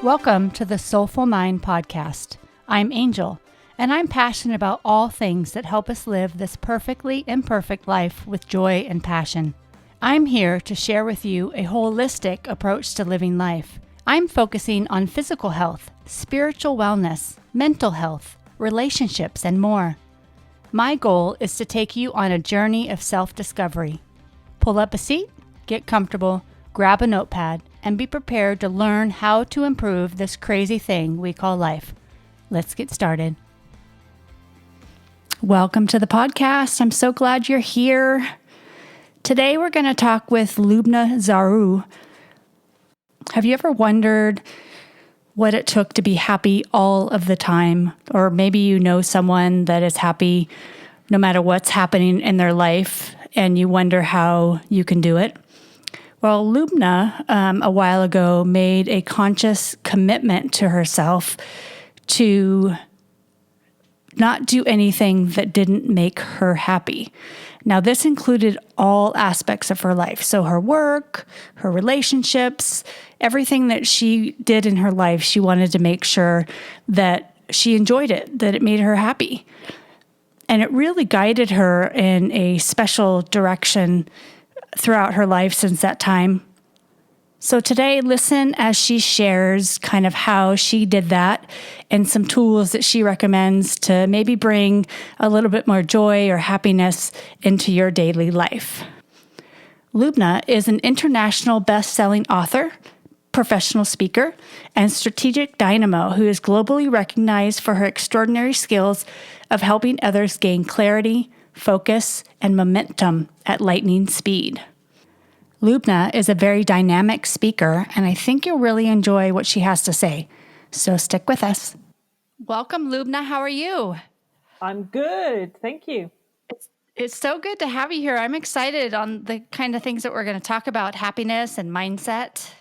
Welcome to the Soulful Mind podcast. I'm Angel, and I'm passionate about all things that help us live this perfectly imperfect life with joy and passion. I'm here to share with you a holistic approach to living life. I'm focusing on physical health, spiritual wellness, mental health, relationships, and more. My goal is to take you on a journey of self-discovery. Pull up a seat, get comfortable, grab a notepad, and be prepared to learn how to improve this crazy thing we call life. Let's get started. Welcome to the podcast. I'm so glad you're here. Today we're going to talk with Lubna Zaru. Have you ever wondered what it took to be happy all of the time? Or maybe you know someone that is happy no matter what's happening in their life, and you wonder how you can do it. Well, Lubna, a while ago, made a conscious commitment to herself to not do anything that didn't make her happy. Now, this included all aspects of her life. So her work, her relationships, everything that she did in her life, she wanted to make sure that she enjoyed it, that it made her happy. And it really guided her in a special direction throughout her life since that time. So today, listen as she shares kind of how she did that and some tools that she recommends to maybe bring a little bit more joy or happiness into your daily life. Lubna is an international best-selling author, professional speaker, and strategic dynamo who is globally recognized for her extraordinary skills of helping others gain clarity, focus, and momentum at lightning speed. Lubna is a very dynamic speaker, and I think you'll really enjoy what she has to say. So stick with us. Welcome, Lubna. How are you? I'm good. Thank you. It's so good to have you here. I'm excited on the kind of things that we're going to talk about, happiness and mindset.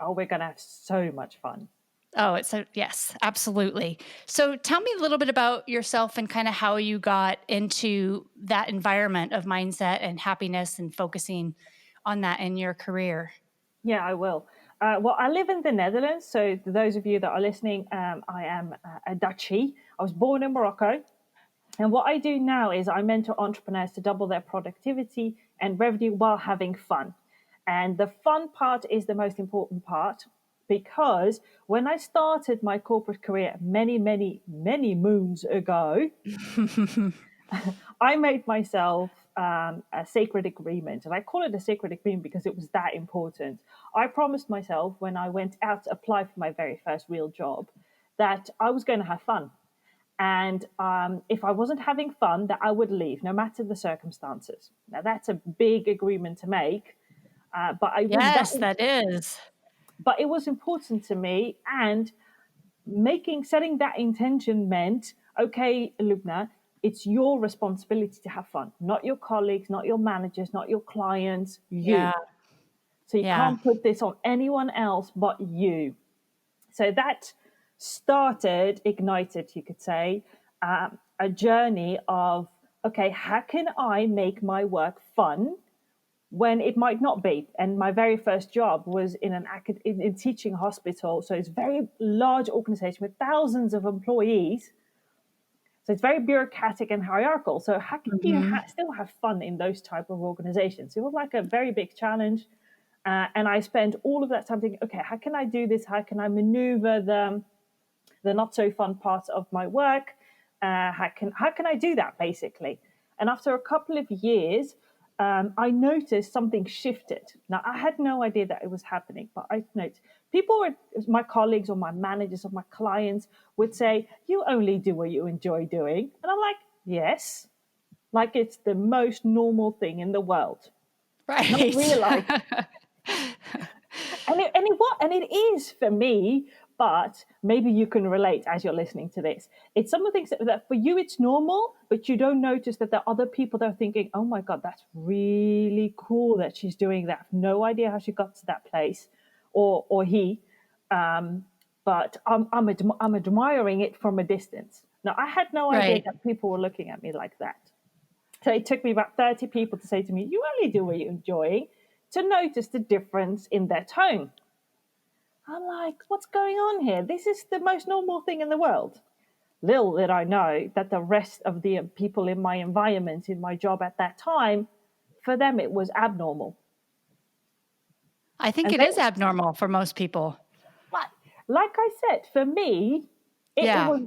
Oh, we're going to have so much fun. Oh, yes, absolutely. So tell me a little bit about yourself and kind of how you got into that environment of mindset and happiness and focusing on that in your career. Yeah, I will. Well, I live in the Netherlands. So to those of you that are listening, I am a Dutchie. I was born in Morocco. And what I do now is I mentor entrepreneurs to double their productivity and revenue while having fun. And the fun part is the most important part, because when I started my corporate career many, many, many moons ago, I made myself a sacred agreement. And I call it a sacred agreement because it was that important. I promised myself when I went out to apply for my very first real job that I was going to have fun. And if I wasn't having fun, that I would leave, no matter the circumstances. Now, that's a big agreement to make. That is. But it was important to me, and setting that intention meant, okay, Lubna, it's your responsibility to have fun, not your colleagues, not your managers, not your clients, you. Yeah. So you can't put this on anyone else but you. So that ignited, you could say, a journey of, okay, how can I make my work fun when it might not be? And my very first job was in teaching hospital. So it's a very large organization with thousands of employees. So it's very bureaucratic and hierarchical. So how can you still have fun in those type of organizations? It was like a very big challenge. And I spent all of that time thinking, okay, how can I do this? How can I maneuver the not so fun parts of my work? How can I do that, basically? And after a couple of years, I noticed something shifted. Now, I had no idea that it was happening, but I noticed my colleagues or my managers or my clients would say, you only do what you enjoy doing. And I'm like, yes, like it's the most normal thing in the world. Right. Not realize. And it is for me, but maybe you can relate as you're listening to this. It's some of the things that for you it's normal, but you don't notice that there are other people that are thinking, oh my God, that's really cool that she's doing that. I have no idea how she got to that place, or he. But I'm admiring it from a distance. Now, I had no idea that people were looking at me like that. So it took me about 30 people to say to me, you only do what you're enjoying, to notice the difference in their tone. I'm like, what's going on here? This is the most normal thing in the world. Little did I know that the rest of the people in my environment, in my job at that time, for them it was abnormal. I think And it they, is abnormal for most people. like I said, for me, Yeah.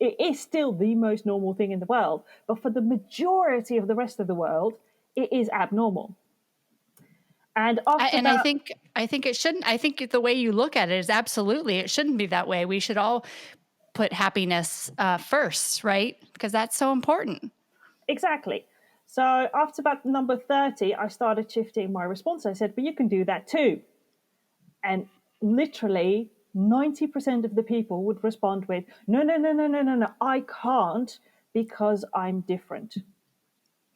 it is still the most normal thing in the world. But for the majority of the rest of the world, it is abnormal. And after And I about think it shouldn't. I think the way you look at it is absolutely it shouldn't be that way. We should all put happiness first, right? Because that's so important. exactly. So after about number 30, I started shifting my response. I said, but you can do that too. And literally 90% of the people would respond with, no, no, no, no, no, no, no, I can't because I'm different.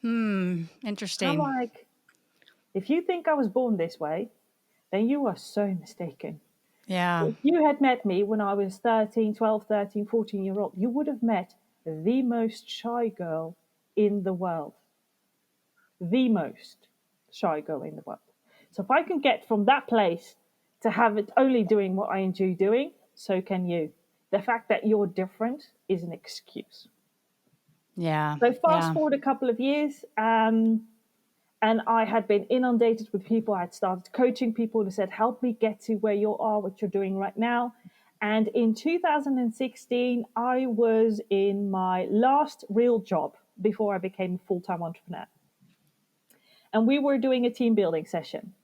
I'm Interesting. like, if you think I was born this way, then you are so mistaken. Yeah. If you had met me when I was 13, 12, 13, 14 year old, you would have met the most shy girl in the world. The most shy girl in the world. So if I can get from that place to have it only doing what I enjoy doing, so can you. The fact that you're different is an excuse. Yeah. So fast Yeah. forward a couple of years, and I had been inundated with people. I had started coaching people who said, help me get to where you are, what you're doing right now. And in 2016, I was in my last real job before I became a full-time entrepreneur. And we were doing a team building session.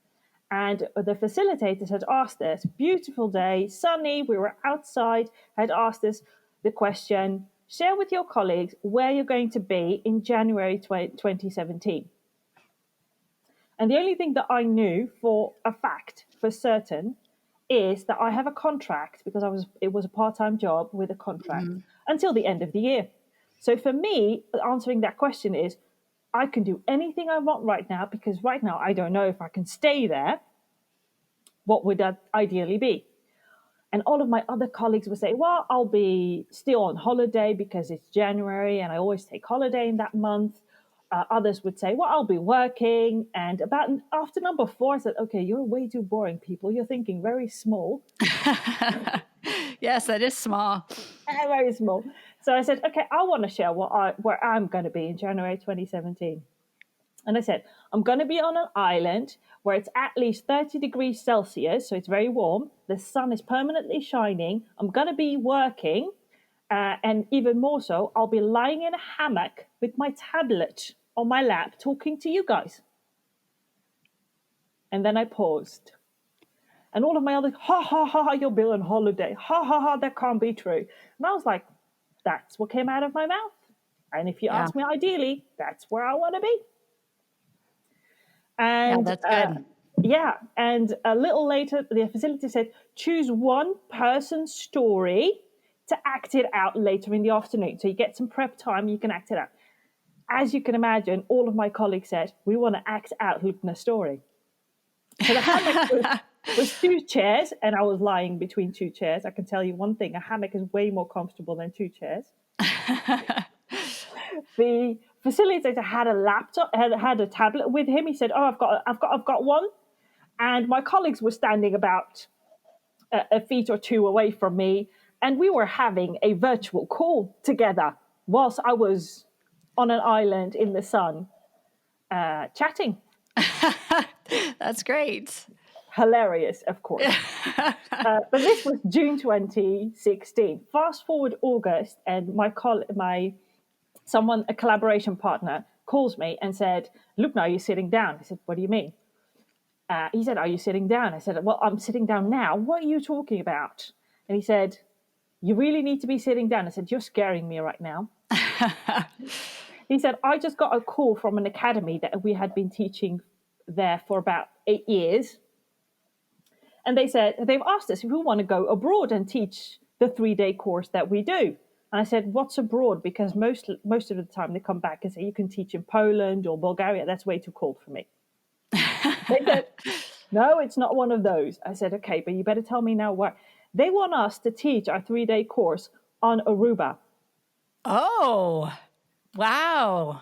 And the facilitators had asked us, beautiful day, sunny, we were outside, had asked us the question, share with your colleagues where you're going to be in January 2017. And the only thing that I knew for a fact, for certain, is that I have a contract because it was a part-time job with a contract until the end of the year. So for me, answering that question is I can do anything I want right now because right now I don't know if I can stay there. What would that ideally be? And all of my other colleagues would say, well, I'll be still on holiday because it's January and I always take holiday in that month. Others would say, well, I'll be working. And about after number 4, I said, okay, you're way too boring, people. You're thinking very small. Yes, that is small. Very small. So I said, okay, I want to share where I'm going to be in January 2017. And I said, I'm going to be on an island where it's at least 30 degrees Celsius, so it's very warm. The sun is permanently shining. I'm going to be working. And even more so, I'll be lying in a hammock with my tablet on my lap talking to you guys. And then I paused. And all of my others, ha, ha, ha, ha, you'll be on holiday. Ha, ha, ha, that can't be true. And I was like, that's what came out of my mouth. And if you Yeah. ask me ideally, that's where I want to be. Yeah, And that's good. yeah, and a little later, the facility said, choose one person's story to act it out later in the afternoon. So you get some prep time, you can act it out. As you can imagine, all of my colleagues said, we want to act out Lubna's story. So the hammock was 2 chairs, and I was lying between 2 chairs. I can tell you one thing, a hammock is way more comfortable than 2 chairs. The facilitator had a laptop, had a tablet with him. He said, "Oh, I've got one." And my colleagues were standing about a feet or two away from me, and we were having a virtual call together whilst I was on an island in the sun, chatting. That's great. Hilarious, of course. But this was June 2016. Fast forward August, and a collaboration partner, calls me and said, "Look, now you're sitting down." I said, "What do you mean?" He said, "Are you sitting down?" I said, "Well, I'm sitting down now. What are you talking about?" And he said, "You really need to be sitting down." I said, "You're scaring me right now." He said, "I just got a call from an academy that we had been teaching there for about 8 years. And they said, they've asked us if we want to go abroad and teach the 3-day course that we do." And I said, "What's abroad?" Because most of the time they come back and say, "You can teach in Poland or Bulgaria." That's way too cold for me. They said, "No, it's not one of those." I said, "Okay, but you better tell me now where." They want us to teach our 3-day course on Aruba. Oh, wow.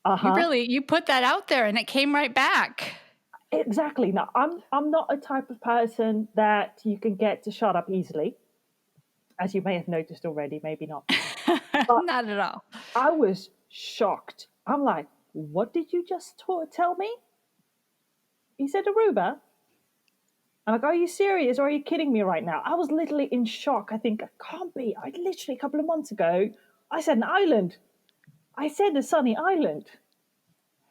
Uh-huh. You put that out there and it came right back. Exactly. Now, I'm not a type of person that you can get to shut up easily, as you may have noticed already, maybe not. But Not at all. I was shocked. I'm like, what did you just tell me? He said Aruba. I'm like, are you serious or are you kidding me right now? I was literally in shock. I think, it can't be. I literally a couple of months ago, I said an island. I said a sunny island.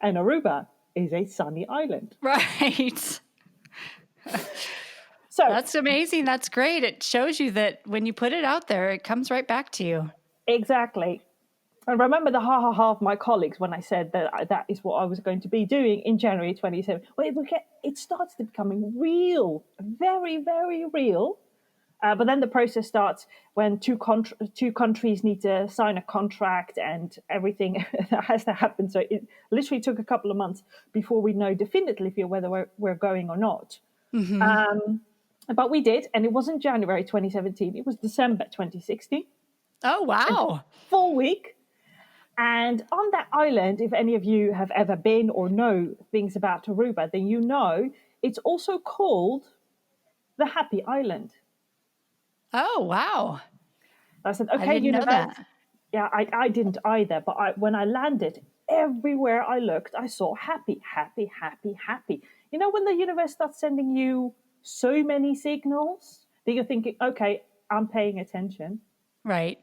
And Aruba is a sunny island. Right. So, That's amazing. That's great. It shows you that when you put it out there, it comes right back to you. exactly. I remember the ha ha ha of my colleagues when I said that that is what I was going to be doing in January 27. Well, it starts to becoming real, very, very real. But then the process starts when two countries need to sign a contract and everything that has to happen. So it literally took a couple of months before we know definitively whether we're going or not. But we did, and it wasn't January 2017, it was December 2016. Oh, wow. Full week. And on that island, if any of you have ever been or know things about Aruba, then you know it's also called the Happy Island. Oh, wow. I said, I okay, didn't know universe. that. Yeah, I didn't either. But when I landed, everywhere I looked, I saw happy, happy, happy, happy. You know, when the universe starts sending you so many signals that you're thinking, okay, I'm paying attention. Right.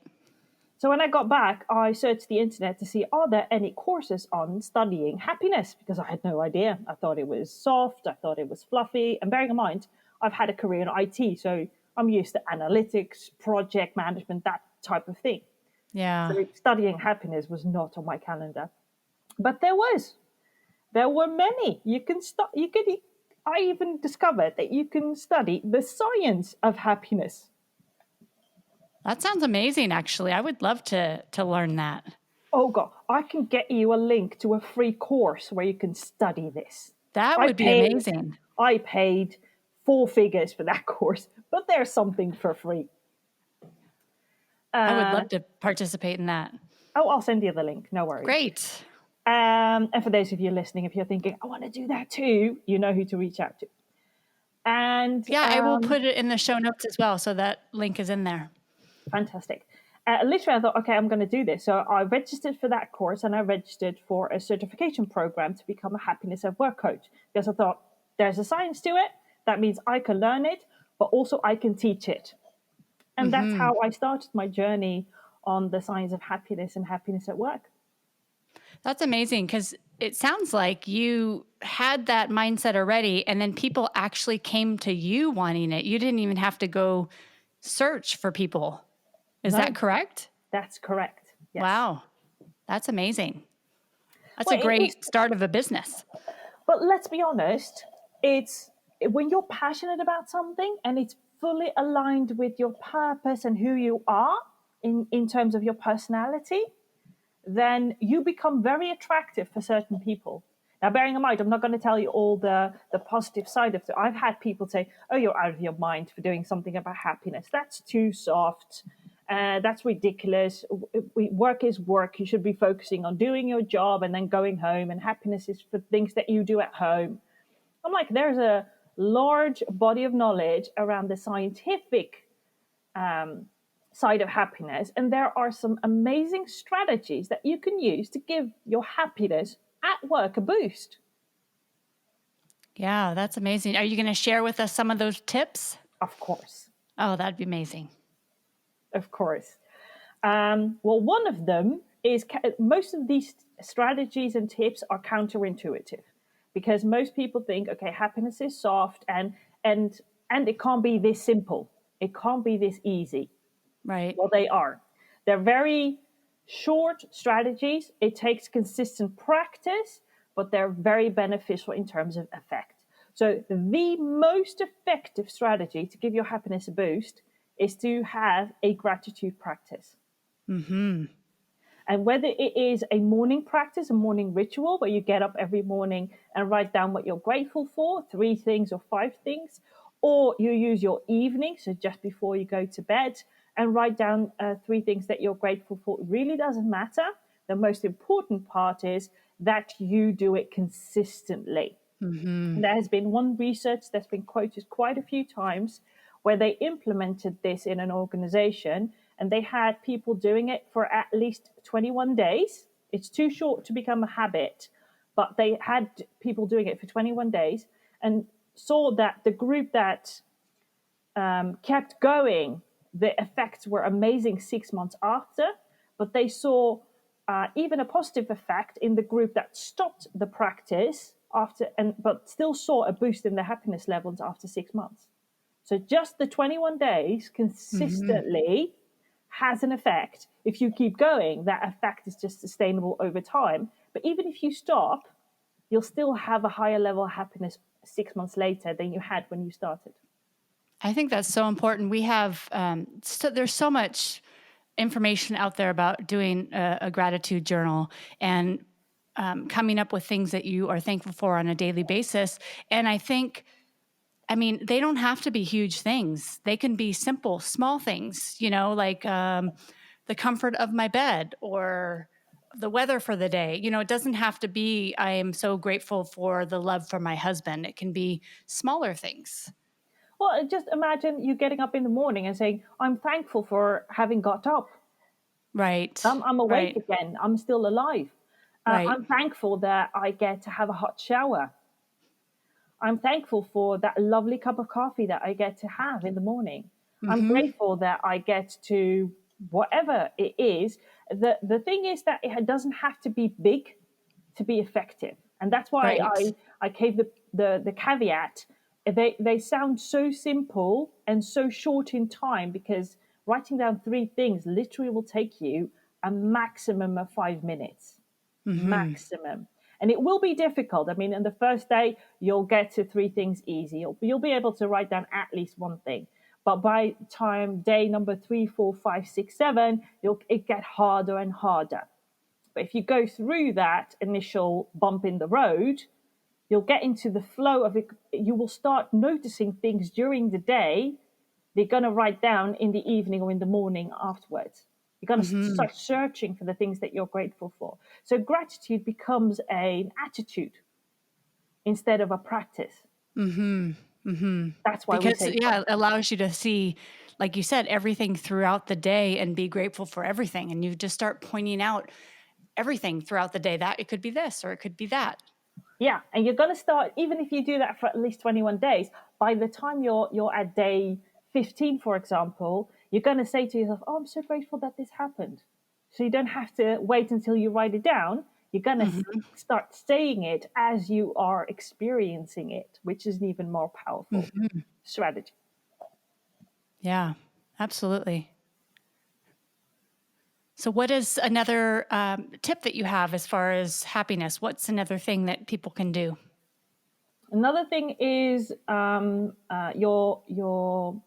So when I got back, I searched the internet to see are there any courses on studying happiness because I had no idea. I thought it was soft, I thought it was fluffy. And bearing in mind, I've had a career in IT, so I'm used to analytics, project management, that type of thing. Yeah. So studying happiness was not on my calendar. But there were many. I even discovered that you can study the science of happiness. That sounds amazing, actually. I would love to learn that. Oh God, I can get you a link to a free course where you can study this. That I would be paid amazing. I paid four figures for that course, but there's something for free. I would Uh, love to participate in that. oh, I'll send you the link. No worries. Great. And for those of you listening, if you're thinking, I want to do that too, you know who to reach out to. And Yeah, I will put it in the show notes as well. So that link is in there. fantastic. Literally, I thought, okay, I'm going to do this. So I registered for that course and I registered for a certification program to become a happiness at work coach because I thought there's a science to it. That means I can learn it, but also I can teach it. And that's how I started my journey on the science of happiness and happiness at work. That's amazing because it sounds like you had that mindset already and then people actually came to you wanting it. You didn't even have to go search for people. Is No, that correct? that's correct. Yes. Wow. That's amazing. That's a Well, it is, great start of a business. but let's be honest, it's when you're passionate about something and it's fully aligned with your purpose and who you are in terms of your personality, then you become very attractive for certain people. Now, bearing in mind, I'm not going to tell you all the positive side of it. I've had people say, oh, you're out of your mind for doing something about happiness. That's too soft. That's ridiculous. Work is work. You should be focusing on doing your job and then going home. And happiness is for things that you do at home. I'm like, there's a large body of knowledge around the scientific side of happiness. And there are some amazing strategies that you can use to give your happiness at work a boost. Yeah, that's amazing. Are you going to share with us some of those tips? Of course. Oh, that'd be amazing. Of course. Well, one of them is most of these strategies and tips are counterintuitive because most people think, okay, happiness is soft and it can't be this simple. It can't be this easy. Right. Well, they are. They're very short strategies. It takes consistent practice, but they're very beneficial in terms of effect. So the most effective strategy to give your happiness a boost is to have a gratitude practice. And whether it is a morning practice, a morning ritual where you get up every morning and write down what you're grateful for, 3 things or 5 things, or you use your evening, so just before you go to bed, and write down 3 things that you're grateful for, it really doesn't matter. The most important part is that you do it consistently. Mm-hmm. And there has been one research that's been quoted quite a few times where they implemented this in an organization and they had people doing it for at least 21 days. It's too short to become a habit, but they had people doing it for 21 days and saw that the group that kept going, the effects were amazing 6 months after, but they saw even a positive effect in the group that stopped the practice after, and but still saw a boost in their happiness levels after 6 months. So just the 21 days Mm-hmm. consistently has an effect. If you keep going, that effect is just sustainable over time. But even if you stop, you'll still have a higher level of happiness 6 months later than you had when you started. I think that's so important. We have there's so much information out there about doing a gratitude journal and coming up with things that you are thankful for on a daily basis. And I mean, they don't have to be huge things. They can be simple, small things, like the comfort of my bed or the weather for the day. It doesn't have to be, I am so grateful for the love for my husband. It can be smaller things. Well, just imagine you getting up in the morning and saying, I'm thankful for having got up. Right. I'm awake Right. again. I'm still alive. Right. I'm thankful that I get to have a hot shower. I'm thankful for that lovely cup of coffee that I get to have in the morning. I'm Mm-hmm. grateful that I get to whatever it is. The thing is that it doesn't have to be big to be effective. And that's why Right. I gave the caveat. They sound so simple and so short in time because writing down three things literally will take you a maximum of 5 minutes. Mm-hmm. Maximum. And it will be difficult. I mean, in the first day, you'll get to three things easy. You'll be able to write down at least one thing. But by time day number 3, 4, 5, 6, 7, it get harder and harder. But if you go through that initial bump in the road, you'll get into the flow of it. You will start noticing things during the day they're going to write down in the evening or in the morning afterwards. You're going to Mm-hmm. start searching for the things that you're grateful for. So gratitude becomes an attitude instead of a practice. Mm-hmm. Mm-hmm. That's why we Because, say yeah, it allows you to see, like you said, everything throughout the day and be grateful for everything. And you just start pointing out everything throughout the day that it could be this or it could be that. yeah, and you're going to start even if you do that for at least 21 days. By the time you're at day 15, for example, you're going to say to yourself, "Oh, I'm so grateful that this happened." So you don't have to wait until you write it down. You're going to Mm-hmm. start saying it as you are experiencing it, which is an even more powerful Mm-hmm. strategy. Yeah, absolutely. So, what is another tip that you have as far as happiness? What's another thing that people can do? Another thing is your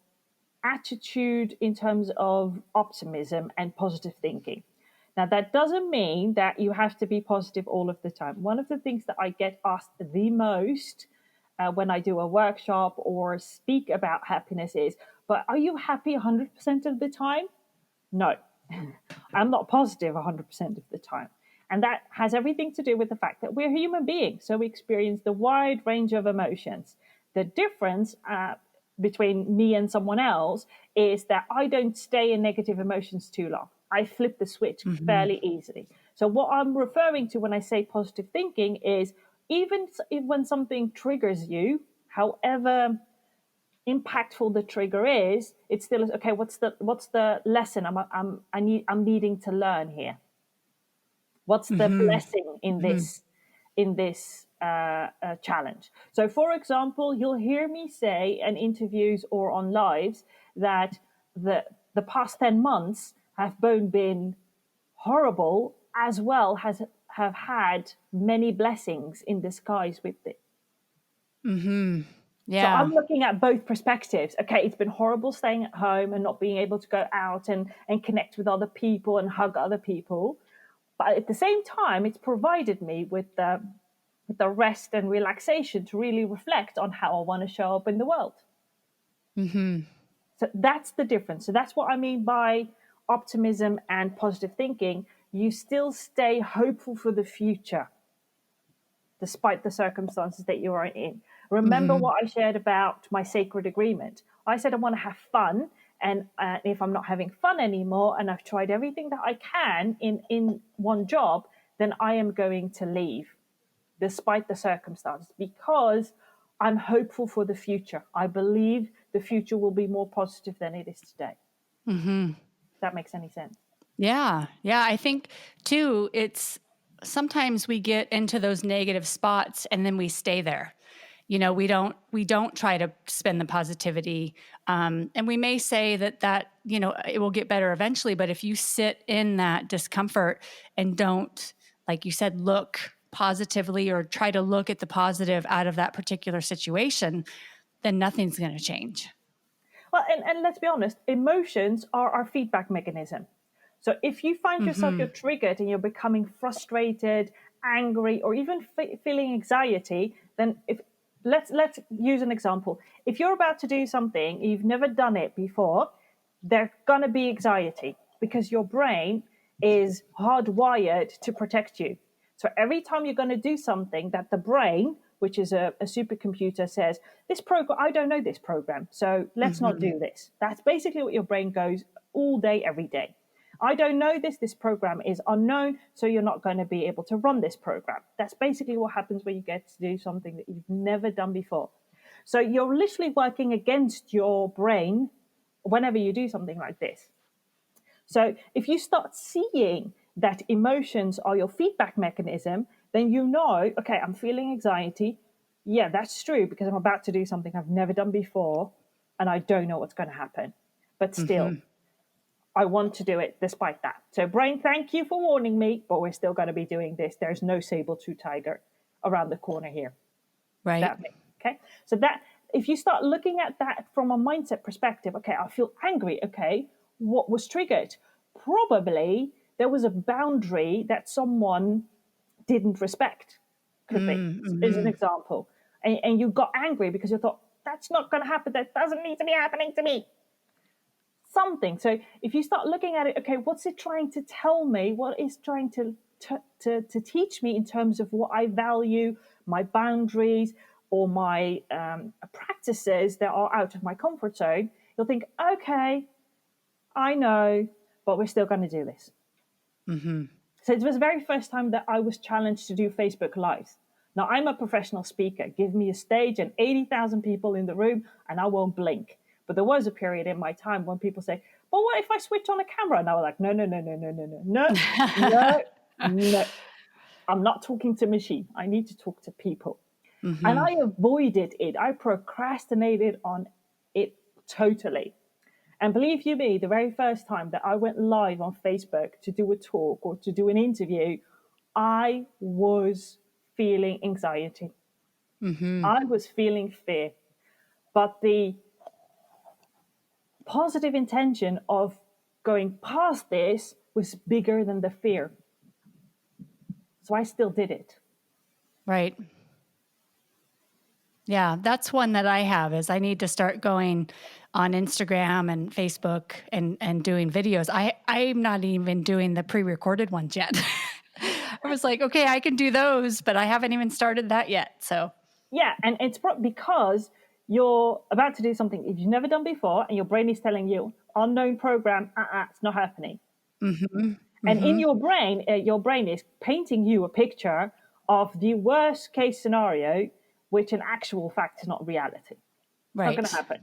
attitude in terms of optimism and positive thinking. Now, that doesn't mean that you have to be positive all of the time. One of the things that I get asked the most when I do a workshop or speak about happiness is, but are you happy 100% of the time? No, I'm not positive 100% of the time. And that has everything to do with the fact that we're human beings. So we experience the wide range of emotions. The difference between me and someone else is that I don't stay in negative emotions too long. I flip the switch Mm-hmm. fairly easily. So, what I'm referring to when I say positive thinking is even if when something triggers you, however impactful the trigger is, it still is okay. What's the lesson I'm needing to learn here? What's the Mm-hmm. blessing in Mm-hmm. this challenge? So, for example, you'll hear me say in interviews or on lives that the past 10 months have both been horrible as well as have had many blessings in disguise with it. Mm-hmm. So I'm Yeah. looking at both perspectives. Okay, it's been horrible staying at home and not being able to go out and connect with other people and hug other people. But at the same time, it's provided me with the rest and relaxation to really reflect on how I want to show up in the world. Mm-hmm. So that's the difference. So that's what I mean by optimism and positive thinking. You still stay hopeful for the future. despite the circumstances that you are in. Remember Mm-hmm. what I shared about my sacred agreement. I said I want to have fun, and if I'm not having fun anymore, and I've tried everything that I can in one job, then I am going to leave, despite the circumstances, because I'm hopeful for the future. I believe the future will be more positive than it is today. Mm-hmm. If that makes any sense. Yeah. Yeah. I think too, it's sometimes we get into those negative spots and then we stay there. We don't try to spin the positivity. And we may say that, it will get better eventually. But if you sit in that discomfort and don't, like you said, look positively or try to look at the positive out of that particular situation, then nothing's going to change. Well, and let's be honest, emotions are our feedback mechanism. So if you find yourself Mm-hmm. you're triggered and you're becoming frustrated, angry, or even feeling anxiety, then if let's use an example. If you're about to do something, you've never done it before, there's gonna be anxiety because your brain is hardwired to protect you. So every time you're going to do something that the brain, which is a supercomputer, says, this program, I don't know this program, so let's not Mm-hmm. do this. That's basically what your brain goes all day, every day. I don't know this program is unknown, so you're not going to be able to run this program. That's basically what happens when you get to do something that you've never done before. So you're literally working against your brain whenever you do something like this. So if you start seeing that emotions are your feedback mechanism, then you know, okay, I'm feeling anxiety. Yeah, that's true because I'm about to do something I've never done before and I don't know what's going to happen. But still, Mm-hmm. I want to do it despite that. So, brain, thank you for warning me, but we're still going to be doing this. There's no saber-tooth tiger around the corner here. Right. Okay. So that if you start looking at that from a mindset perspective, okay, I feel angry. Okay, what was triggered? Probably there was a boundary that someone didn't respect. Could be, as an Mm-hmm. example. And you got angry because you thought, that's not going to happen. That doesn't need to be happening to me. Something. So if you start looking at it, okay, what's it trying to tell me? What is trying to teach me in terms of what I value, my boundaries, or my practices that are out of my comfort zone? You'll think, okay, I know, but we're still going to do this. Mm-hmm. So it was the very first time that I was challenged to do Facebook Lives. Now, I'm a professional speaker. Give me a stage and 80,000 people in the room, and I won't blink. But there was a period in my time when people say, well, what if I switch on a camera? And I was like, no, no, no, no, no, no, no, no, no, no. I'm not talking to machine. I need to talk to people. And Mm-hmm. I avoided it. I procrastinated on it totally. And believe you me, the very first time that I went live on Facebook to do a talk or to do an interview, I was feeling anxiety. Mm-hmm. I was feeling fear. But the positive intention of going past this was bigger than the fear. So I still did it. Right. Yeah, that's one that I have is I need to start going on Instagram and Facebook and doing videos. I'm not even doing the pre-recorded ones yet. I was like, okay, I can do those, but I haven't even started that yet. So, Yeah, and it's because you're about to do something you've never done before, and your brain is telling you, unknown program, it's not happening. mm-hmm, And in mm-hmm, your brain is painting you a picture of the worst case scenario, which in actual fact is not reality. It's not going to right, happen.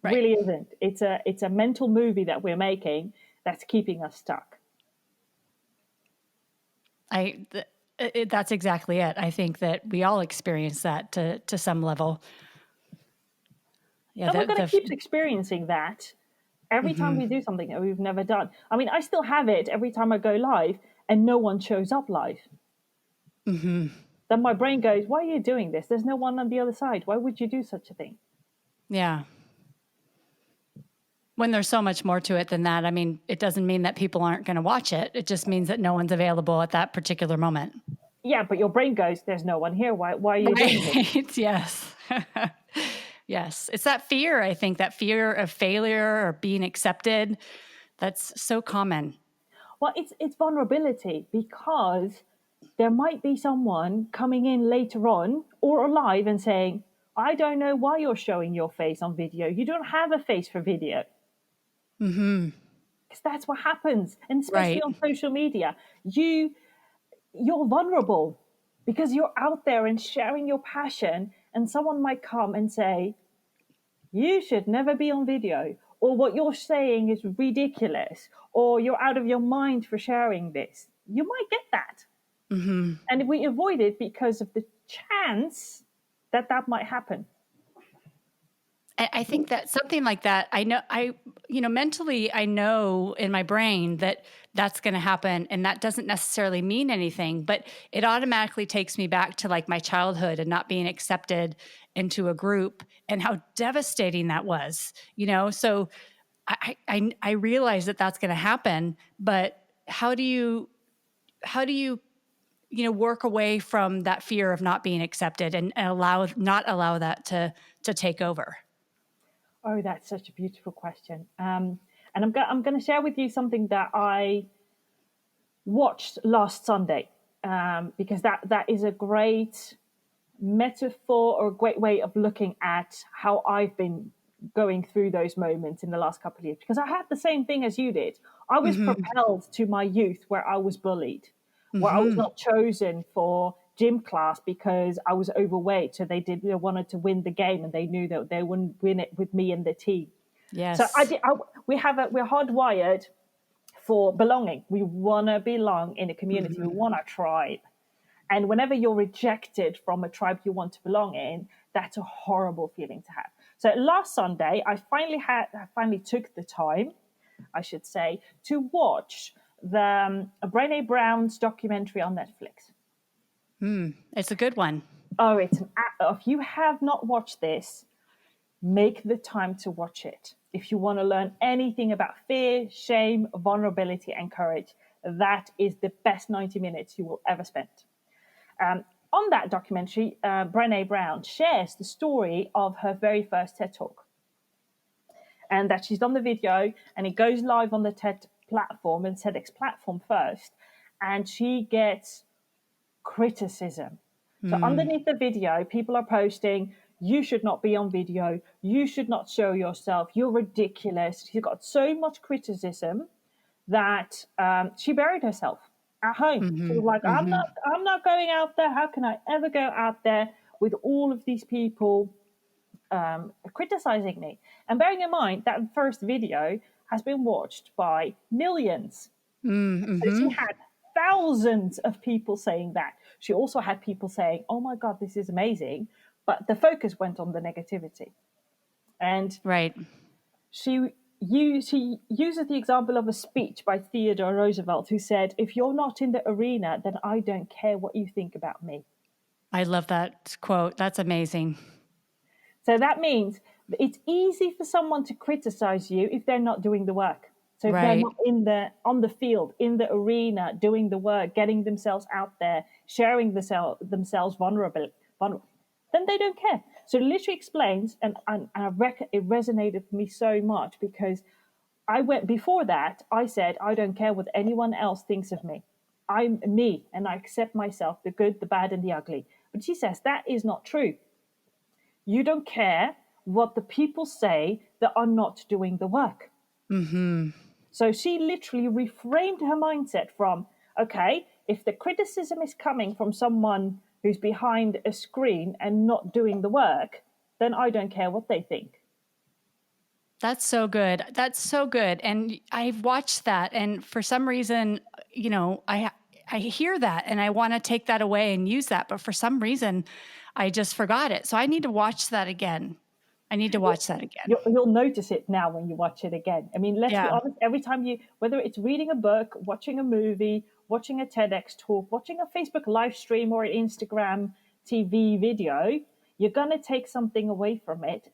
right. Really isn't. It's a mental movie that we're making that's keeping us stuck. That's exactly it. I think that we all experience that to some level. Yeah, And we're going to keep the experiencing that every time mm-hmm, we do something that we've never done. I mean, I still have it every time I go live and no one shows up live. mm-hmm. Then my brain goes, why are you doing this? There's no one on the other side. Why would you do such a thing? Yeah. When there's so much more to it than that. I mean, it doesn't mean that people aren't going to watch it. It just means that no one's available at that particular moment. Yeah, but your brain goes, there's no one here. Why are you doing this? Right. Yes. Yes. It's that fear, I think, that fear of failure or being accepted. That's so common. Well, it's vulnerability because there might be someone coming in later on or alive and saying, I don't know why you're showing your face on video. You don't have a face for video. Because that's what happens. And especially Right. on social media, you're vulnerable because you're out there and sharing your passion, and someone might come and say, you should never be on video, or what you're saying is ridiculous, or you're out of your mind for sharing this. You might get that. And we avoid it because of the chance that that might happen. I think that something like that, mentally, I know in my brain that that's going to happen, and that doesn't necessarily mean anything, but it automatically takes me back to like my childhood and not being accepted into a group and how devastating that was, So I realize that that's going to happen, but how do you, work away from that fear of not being accepted and not allow that to take over? Oh, that's such a beautiful question. And I'm going to share with you something that I watched last Sunday, because that is a great metaphor or a great way of looking at how I've been going through those moments in the last couple of years. Because I had the same thing as you did. I was propelled to my youth where I was bullied, where I was not chosen for gym class because I was overweight. So they wanted to win the game, and they knew that they wouldn't win it with me and the team. So Yes. we're hardwired for belonging. We want to belong in a community. We want a tribe. And whenever you're rejected from a tribe you want to belong in, that's a horrible feeling to have. So last Sunday, I finally took the time, I should say, to watch the Brené Brown's documentary on Netflix. It's a good one. Oh, if you have not watched this, make the time to watch it. If you want to learn anything about fear, shame, vulnerability, and courage, that is the best 90 minutes you will ever spend. On that documentary, Brené Brown shares the story of her very first TED Talk. And that she's done the video, and it goes live on the TED platform and TEDx platform first. And she gets criticism. So underneath the video, people are posting, you should not be on video. You should not show yourself. You're ridiculous. She got so much criticism that she buried herself at home. She was like, I'm not going out there. How can I ever go out there with all of these people criticizing me? And bearing in mind that first video has been watched by millions. So she had thousands of people saying that. She also had people saying, oh my God, this is amazing. But the focus went on the negativity. And Right. she uses the example of a speech by Theodore Roosevelt, who said, if you're not in the arena, then I don't care what you think about me. I love that quote. That's amazing. So that means it's easy for someone to criticize you if they're not doing the work. So if they're Right. not on the field, in the arena, doing the work, getting themselves out there, sharing themselves vulnerable, then they don't care. So it literally explains, and it resonated with me so much because before that, I said, I don't care what anyone else thinks of me. I'm me, and I accept myself, the good, the bad, and the ugly. But she says that is not true. You don't care what the people say that are not doing the work. So she literally reframed her mindset from, okay, if the criticism is coming from someone who's behind a screen and not doing the work, then I don't care what they think. That's so good. That's so good. And I've watched that, and for some reason, I hear that and I want to take that away and use that, but for some reason I just forgot it. So I need to watch that again. I need to watch that again. You'll notice it now when you watch it again. I mean, let's be Yeah. honest, every time whether it's reading a book, watching a movie, watching a TEDx talk, watching a Facebook live stream or an Instagram TV video, you're going to take something away from it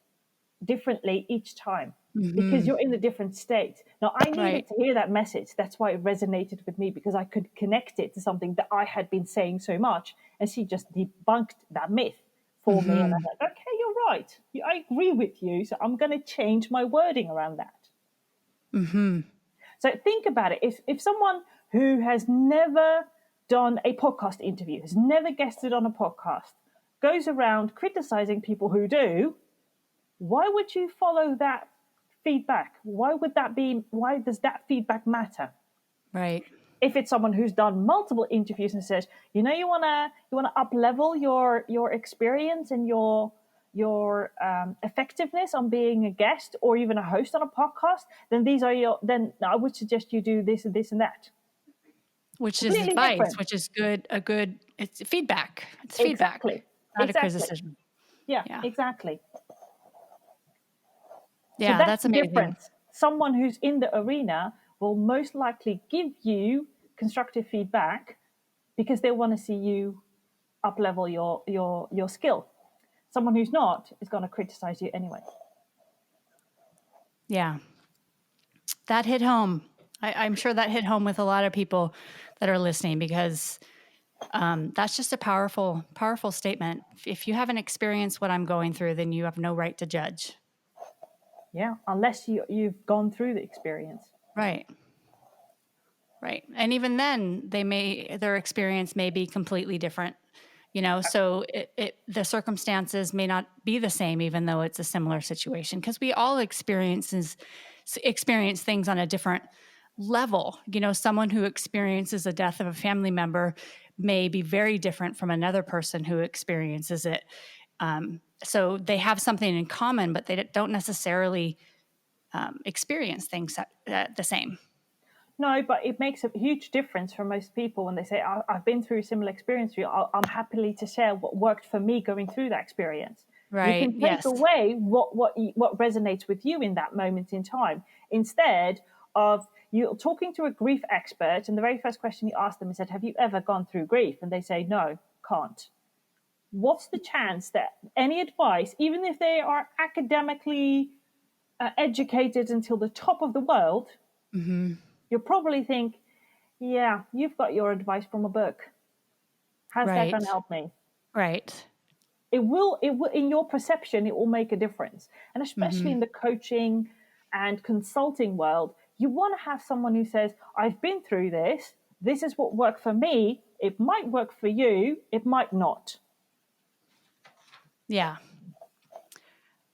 differently each time because you're in a different state. Now, I needed Right. to hear that message. That's why it resonated with me, because I could connect it to something that I had been saying so much. And she just debunked that myth for me. And I was like, okay, you're right. I agree with you. So I'm going to change my wording around that. So think about it. If someone who has never done a podcast interview, has never guested on a podcast, goes around criticizing people who do, why would you follow that feedback? Why does that feedback matter? Right. If it's someone who's done multiple interviews and says, you wanna up level your experience and your effectiveness on being a guest or even a host on a podcast, then I would suggest you do this and this and that. Which is Completely advice, different. which is good. It's feedback. It's feedback, Exactly. not a Exactly. criticism. Yeah, Yeah. exactly. So Yeah, that's that's the amazing. difference. Someone who's in the arena will most likely give you constructive feedback because they want to see you up level your skill. Someone who's not is going to criticize you anyway. Yeah. That hit home. I'm sure that hit home with a lot of people that are listening because that's just a powerful, powerful statement. If you haven't experienced what I'm going through, then you have no right to judge. Yeah, unless you've gone through the experience. Right. Right. And even then their experience may be completely different, so the circumstances may not be the same, even though it's a similar situation, because we all experience things on a different level. Someone who experiences the death of a family member may be very different from another person who experiences it. So they have something in common, but they don't necessarily experience things the same. No, but it makes a huge difference for most people when they say, I've been through a similar experience to you. I'm happily to share what worked for me going through that experience. You Right. can take Yes. away what resonates with you in that moment in time, instead of you talking to a grief expert. And the very first question you ask them is, have you ever gone through grief? And they say, no, can't. What's the chance that any advice, even if they are academically educated until the top of the world, you'll probably think, yeah, you've got your advice from a book. How's that going Right. to help me? Right. It will, in your perception, it will make a difference. And especially in the coaching and consulting world, you want to have someone who says, I've been through this. This is what worked for me. It might work for you. It might not. Yeah.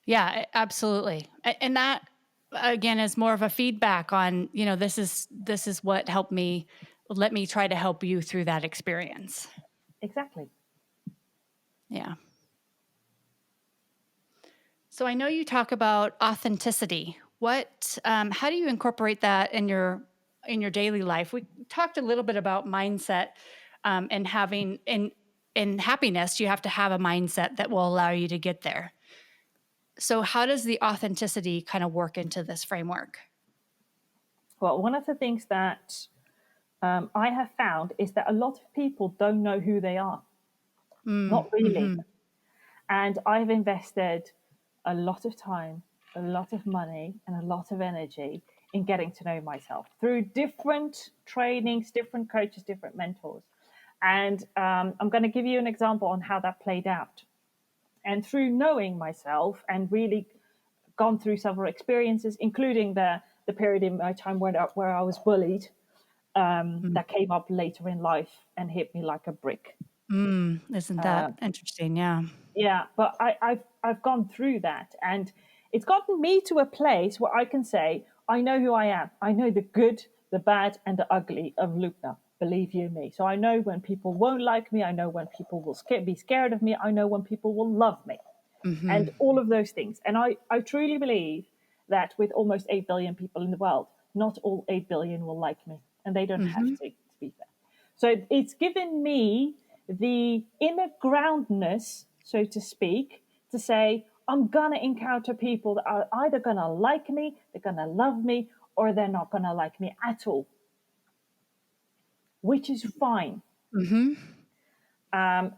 Yeah, absolutely. And that again is more of a feedback on, this is what helped me. Let me try to help you through that experience. Exactly. Yeah. So I know you talk about authenticity. How do you incorporate that in your daily life? We talked a little bit about mindset, and having in happiness, you have to have a mindset that will allow you to get there. So how does the authenticity kind of work into this framework? Well, one of the things that I have found is that a lot of people don't know who they are. Not really. And I've invested a lot of time, a lot of money, and a lot of energy in getting to know myself through different trainings, different coaches, different mentors. And I'm going to give you an example on how that played out. And through knowing myself and really gone through several experiences, including the period in my time where I was bullied, that came up later in life and hit me like a brick. Isn't that interesting? Yeah. Yeah, but I've gone through that, and it's gotten me to a place where I can say I know who I am. I know the good, the bad, and the ugly of Lubna. Believe you me. So I know when people won't like me. I know when people will be scared of me. I know when people will love me, and all of those things. And I truly believe that with almost 8 billion people in the world, not all 8 billion will like me, and they don't have to be there. So it's given me the inner groundness, so to speak, to say, I'm going to encounter people that are either going to like me, they're going to love me, or they're not going to like me at all, which is fine.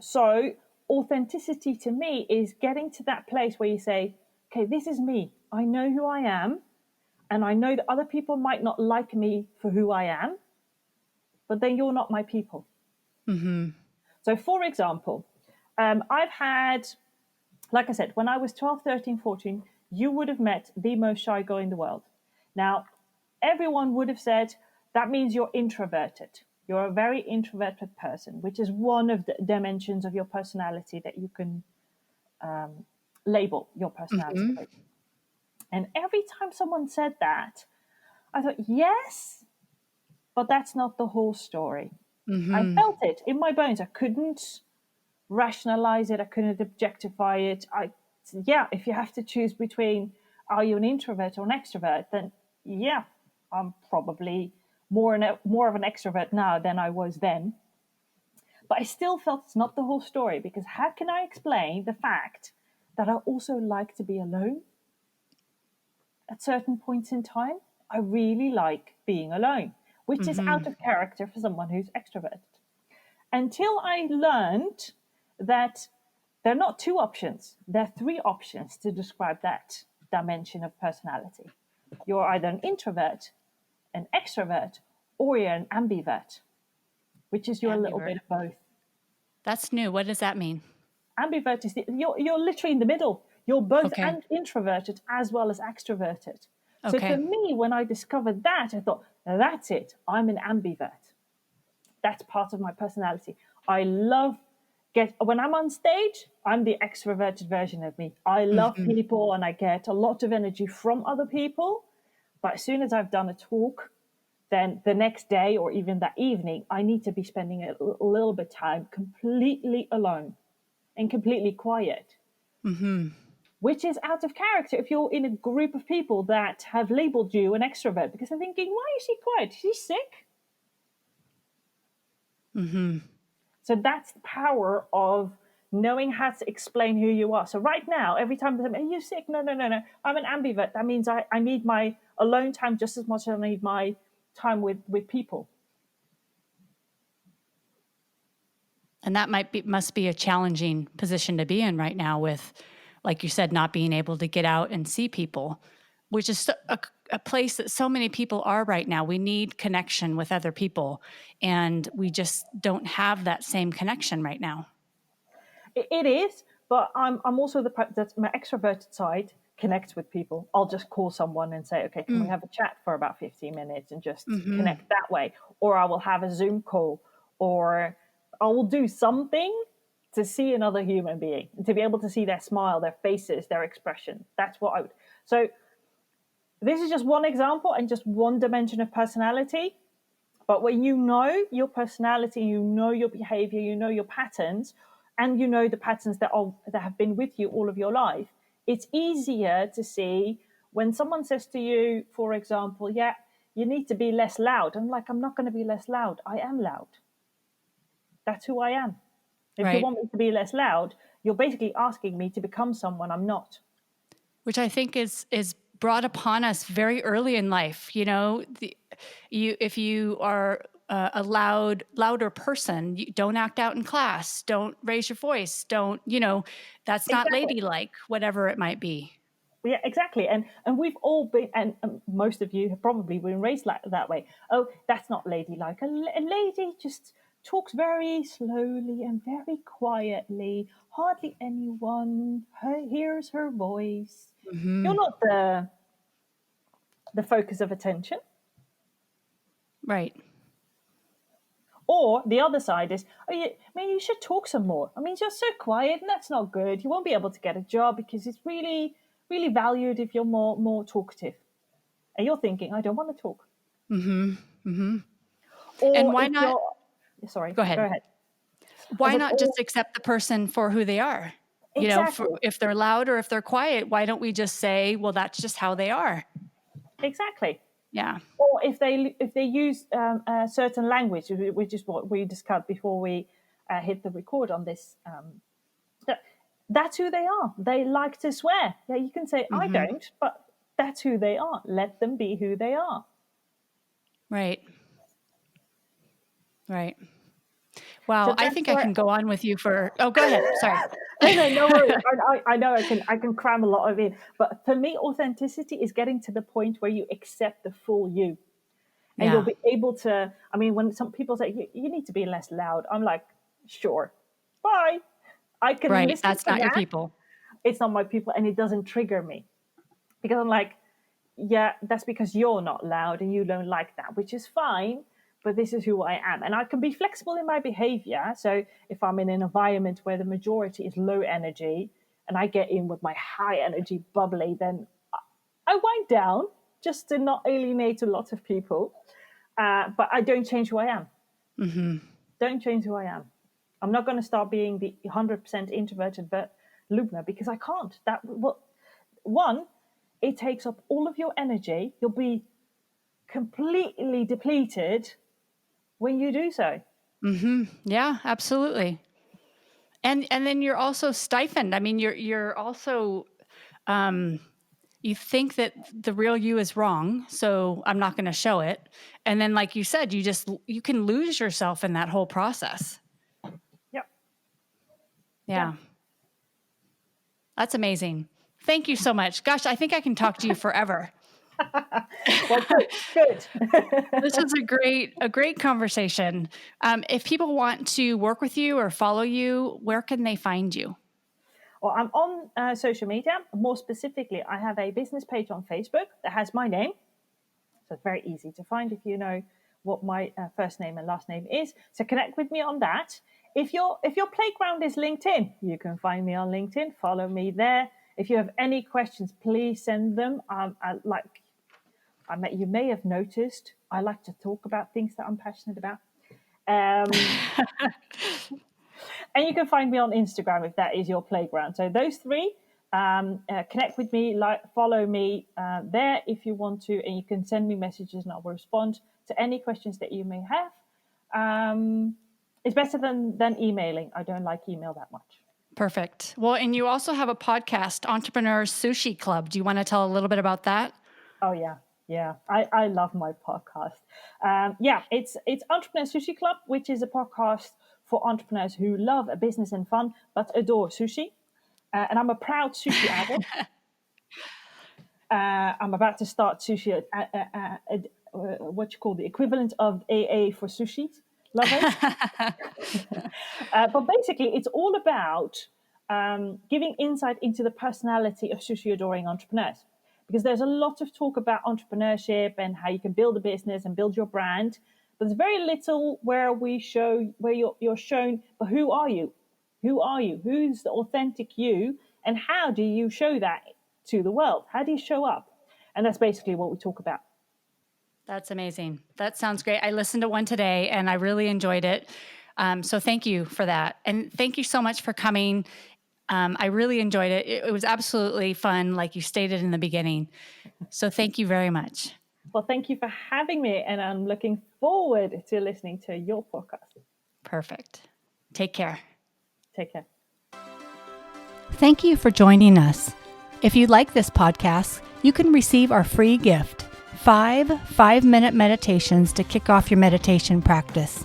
So authenticity to me is getting to that place where you say, okay, this is me. I know who I am. And I know that other people might not like me for who I am, but then you're not my people. So, for example, I've had, like I said, when I was 12, 13, 14, you would have met the most shy guy in the world. Now, everyone would have said, that means you're introverted. you're a very introverted person, which is one of the dimensions of your personality that you can label your personality Mm-hmm. with. And every time someone said that, I thought, yes, but that's not the whole story. I Mm-hmm. felt it in my bones. I couldn't rationalize it. I couldn't objectify it. If you have to choose between are you an introvert or an extrovert, then yeah, I'm probably more of an extrovert now than I was then. But I still felt it's not the whole story, because how can I explain the fact that I also like to be alone at certain points in time? I really like being alone, which is out Mm-hmm. of character for someone who's extroverted. Until I learned that there are not two options, there are three options to describe that dimension of personality. You're either an introvert, an extrovert, or you're an ambivert, which is you're a little Ambivert. bit of both. That's new. What does that mean? Ambivert is you're literally in the middle. You're both Okay. introverted as well as extroverted. So for Okay. me, when I discovered that, I thought, that's it. I'm an ambivert. That's part of my personality. I love when I'm on stage, I'm the extroverted version of me. I love Mm-hmm. people and I get a lot of energy from other people. But as soon as I've done a talk, then the next day or even that evening, I need to be spending a little bit of time completely alone and completely quiet, Mm-hmm. which is out of character if you're in a group of people that have labeled you an extrovert, because they're thinking, why is she quiet? Is she sick? Mm-hmm. So that's the power of knowing how to explain who you are. So right now, every time they say, are you sick? No, no, no, no. I'm an ambivert. That means I need my alone time just as much as I need my time with people. And that must be a challenging position to be in right now with, like you said, not being able to get out and see people, which is a place that so many people are right now. We need connection with other people, and we just don't have that same connection right now. It is, but I'm also that's my extroverted side connects with people. I'll just call someone and say, okay, can we have a chat for about 15 minutes and just Mm-hmm. connect that way? Or I will have a Zoom call, or I will do something to see another human being, to be able to see their smile, their faces, their expression. That's what I would. So this is just one example and just one dimension of personality. But when you know your personality, you know your behavior, you know your patterns, and you know the patterns that have been with you all of your life, it's easier to see when someone says to you, for example, yeah, you need to be less loud. I'm like, I'm not going to be less loud. I am loud. That's who I am. If you Right. want me to be less loud, you're basically asking me to become someone I'm not. Which I think is brought upon us very early in life. You know, if you are a louder person, you don't act out in class, don't raise your voice, don't, that's not Exactly. ladylike, whatever it might be. Yeah, exactly. And we've all been, and most of you have probably been raised like that way. Oh, that's not ladylike. A lady just talks very slowly and very quietly. Hardly anyone hears her voice. Mm-hmm. You're not the focus of attention. Right. Or the other side is, you should talk some more. I mean, you're so quiet, and that's not good. You won't be able to get a job because it's really, really valued if you're more talkative. And you're thinking, I don't want to talk. Mm-hmm. Mm-hmm. And Or why if not? you're, sorry, Go go ahead. ahead. I Why said, not oh, just accept the person for who they are? exactly, If they're loud or if they're quiet, why don't we just say, well, that's just how they are? exactly. Yeah. Or if they use a certain language, which is what we discussed before we hit the record on this. That's who they are. They like to swear. Yeah, you can say I Mm-hmm. don't, but that's who they are. Let them be who they are. Right. Right. So Wow. I that's think I where. can go on with you for, oh, go ahead. Sorry. No, no worries. I know I can cram a lot of it, but for me, authenticity is getting to the point where you accept the full you, and you'll Yeah. be able to. I mean, when some people say you need to be less loud, I'm like, sure, bye. I can Right. listen That's to not your that. people. It's not my people, and it doesn't trigger me because I'm like, yeah, that's because you're not loud and you don't like that, which is fine. but this is who I am. And I can be flexible in my behavior. So if I'm in an environment where the majority is low energy and I get in with my high energy bubbly, then I wind down just to not alienate a lot of people. But I don't change who I am. Mm-hmm. Don't change who I am. I'm not going to start being the 100% introverted Lubna, because I can't. One, it takes up all of your energy. You'll be completely depleted when you do so. Mm-hmm. Yeah, absolutely. And then you're also stifled. I mean, you're also you think that the real you is wrong, so I'm not going to show it. And then, like you said, you can lose yourself in that whole process. Yep. Yeah. That's amazing. Thank you so much. Gosh, I think I can talk to you forever. Well, good. This was a great conversation. If people want to work with you or follow you, where can they find you? Well, I'm on social media. More specifically, I have a business page on Facebook that has my name. So it's very easy to find if you know what my first name and last name is. So connect with me on that. If your playground is LinkedIn, you can find me on LinkedIn. Follow me there. If you have any questions, please send them. You may have noticed, I like to talk about things that I'm passionate about. And you can find me on Instagram if that is your playground. So those three, connect with me, follow me there if you want to, and you can send me messages and I will respond to any questions that you may have. It's better than emailing. I don't like email that much. Perfect. Well, and you also have a podcast, Entrepreneurs Sushi Club. Do you want to tell a little bit about that? Oh, yeah. Yeah, I love my podcast. It's Entrepreneur Sushi Club, which is a podcast for entrepreneurs who love a business and fun, but adore sushi. And I'm a proud sushi addict. I'm about to start sushi what you call the equivalent of AA for sushi lovers. But basically, it's all about giving insight into the personality of sushi adoring entrepreneurs. Because there's a lot of talk about entrepreneurship and how you can build a business and build your brand, but there's very little where you're shown, but who are you? Who are you? Who's the authentic you? And how do you show that to the world? How do you show up? And that's basically what we talk about. That's amazing. That sounds great. I listened to one today and I really enjoyed it. So thank you for that. And thank you so much for coming. I really enjoyed it. It was absolutely fun, like you stated in the beginning. So thank you very much. Well, thank you for having me, and I'm looking forward to listening to your podcast. Perfect. Take care. Take care. Thank you for joining us. If you like this podcast, you can receive our free gift, 5 5-minute meditations to kick off your meditation practice.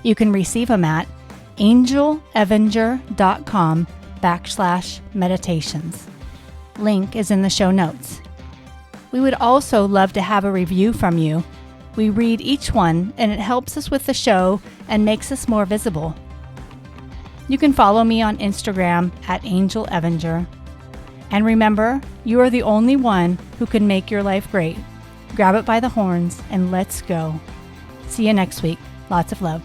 You can receive them at angelevenger.com/meditations. Link is in the show notes. We would also love to have a review from you. We read each one and it helps us with the show and makes us more visible. You can follow me on Instagram at angelevenger. And remember, you are the only one who can make your life great. Grab it by the horns and let's go. See you next week. Lots of love.